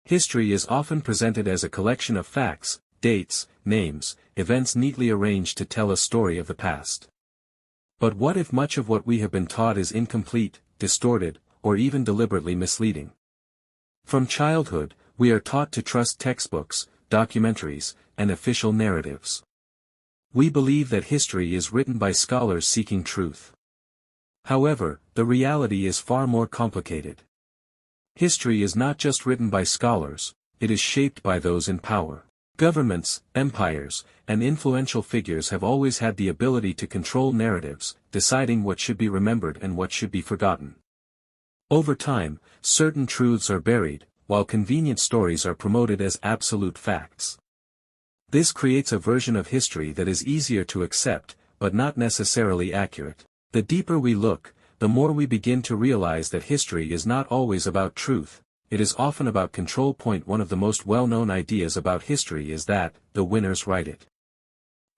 History is often presented as a collection of facts, dates, names, events neatly arranged to tell a story of the past. But what if much of what we have been taught is incomplete, distorted, or even deliberately misleading? From childhood, we are taught to trust textbooks, documentaries, and official narratives. We believe that history is written by scholars seeking truth. However, the reality is far more complicated. History is not just written by scholars, it is shaped by those in power. Governments, empires, and influential figures have always had the ability to control narratives, deciding what should be remembered and what should be forgotten. Over time, certain truths are buried, while convenient stories are promoted as absolute facts. This creates a version of history that is easier to accept, but not necessarily accurate. The deeper we look, the more we begin to realize that history is not always about truth, it is often about control. One of the most well-known ideas about history is that, the winners write it.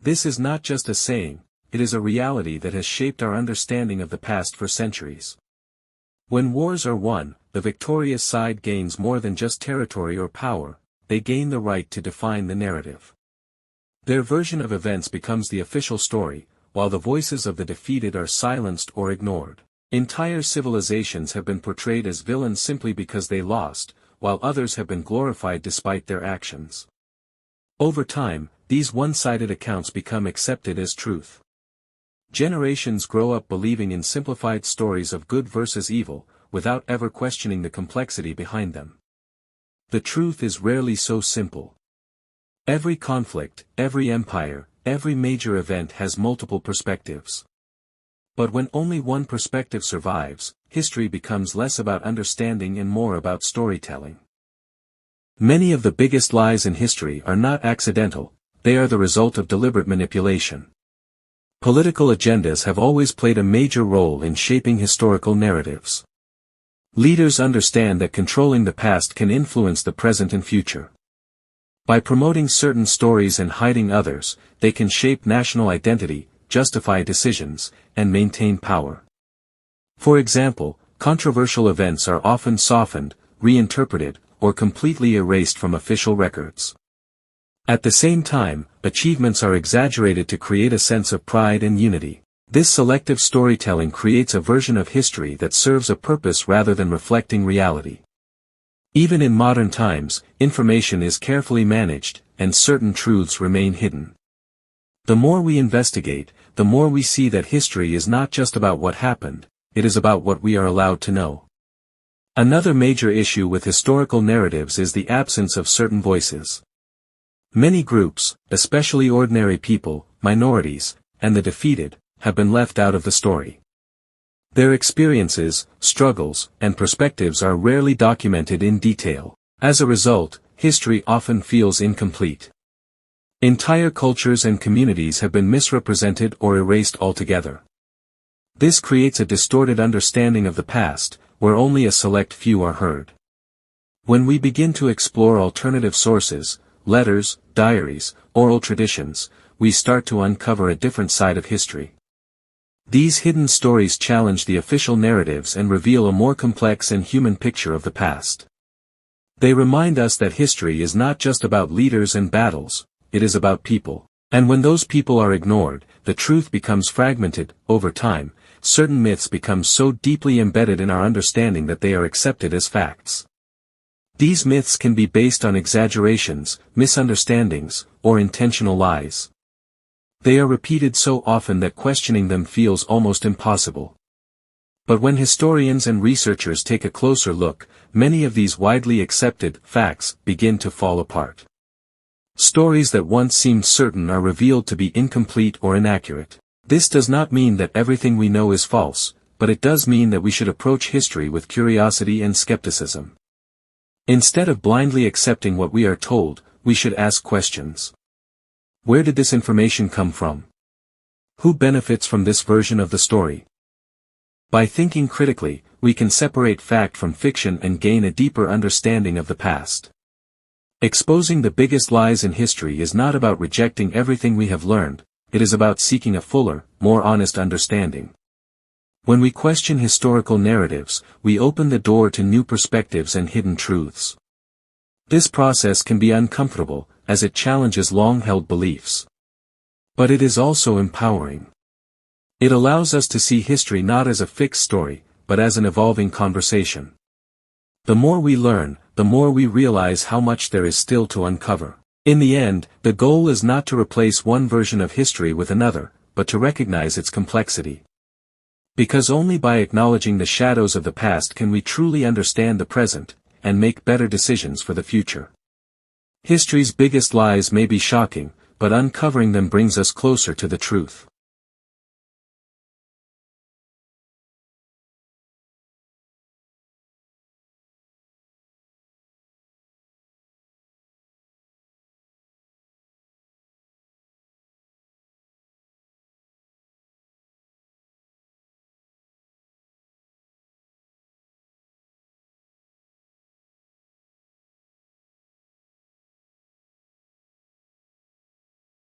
This is not just a saying, it is a reality that has shaped our understanding of the past for centuries. When wars are won, the victorious side gains more than just territory or power, they gain the right to define the narrative. Their version of events becomes the official story, while the voices of the defeated are silenced or ignored. Entire civilizations have been portrayed as villains simply because they lost, while others have been glorified despite their actions. Over time, these one-sided accounts become accepted as truth. Generations grow up believing in simplified stories of good versus evil, without ever questioning the complexity behind them. The truth is rarely so simple. Every conflict, every empire, every major event has multiple perspectives. But when only one perspective survives, history becomes less about understanding and more about storytelling. Many of the biggest lies in history are not accidental, they are the result of deliberate manipulation. Political agendas have always played a major role in shaping historical narratives. Leaders understand that controlling the past can influence the present and future. By promoting certain stories and hiding others, they can shape national identity, justify decisions, and maintain power. For example, controversial events are often softened, reinterpreted, or completely erased from official records. At the same time, achievements are exaggerated to create a sense of pride and unity. This selective storytelling creates a version of history that serves a purpose rather than reflecting reality. Even in modern times, information is carefully managed, and certain truths remain hidden. The more we investigate, the more we see that history is not just about what happened, it is about what we are allowed to know. Another major issue with historical narratives is the absence of certain voices. Many groups, especially ordinary people, minorities, and the defeated, have been left out of the story. Their experiences, struggles, and perspectives are rarely documented in detail. As a result, history often feels incomplete. Entire cultures and communities have been misrepresented or erased altogether. This creates a distorted understanding of the past, where only a select few are heard. When we begin to explore alternative sources, letters, diaries, oral traditions, we start to uncover a different side of history. These hidden stories challenge the official narratives and reveal a more complex and human picture of the past. They remind us that history is not just about leaders and battles, it is about people. And when those people are ignored, the truth becomes fragmented. Over time, certain myths become so deeply embedded in our understanding that they are accepted as facts. These myths can be based on exaggerations, misunderstandings, or intentional lies. They are repeated so often that questioning them feels almost impossible. But when historians and researchers take a closer look, many of these widely accepted facts begin to fall apart. Stories that once seemed certain are revealed to be incomplete or inaccurate. This does not mean that everything we know is false, but it does mean that we should approach history with curiosity and skepticism. Instead of blindly accepting what we are told, we should ask questions. Where did this information come from? Who benefits from this version of the story? By thinking critically, we can separate fact from fiction and gain a deeper understanding of the past. Exposing the biggest lies in history is not about rejecting everything we have learned, it is about seeking a fuller, more honest understanding. When we question historical narratives, we open the door to new perspectives and hidden truths. This process can be uncomfortable, as it challenges long-held beliefs. But it is also empowering. It allows us to see history not as a fixed story, but as an evolving conversation. The more we learn, the more we realize how much there is still to uncover. In the end, the goal is not to replace one version of history with another, but to recognize its complexity. Because only by acknowledging the shadows of the past can we truly understand the present, and make better decisions for the future. History's biggest lies may be shocking, but uncovering them brings us closer to the truth.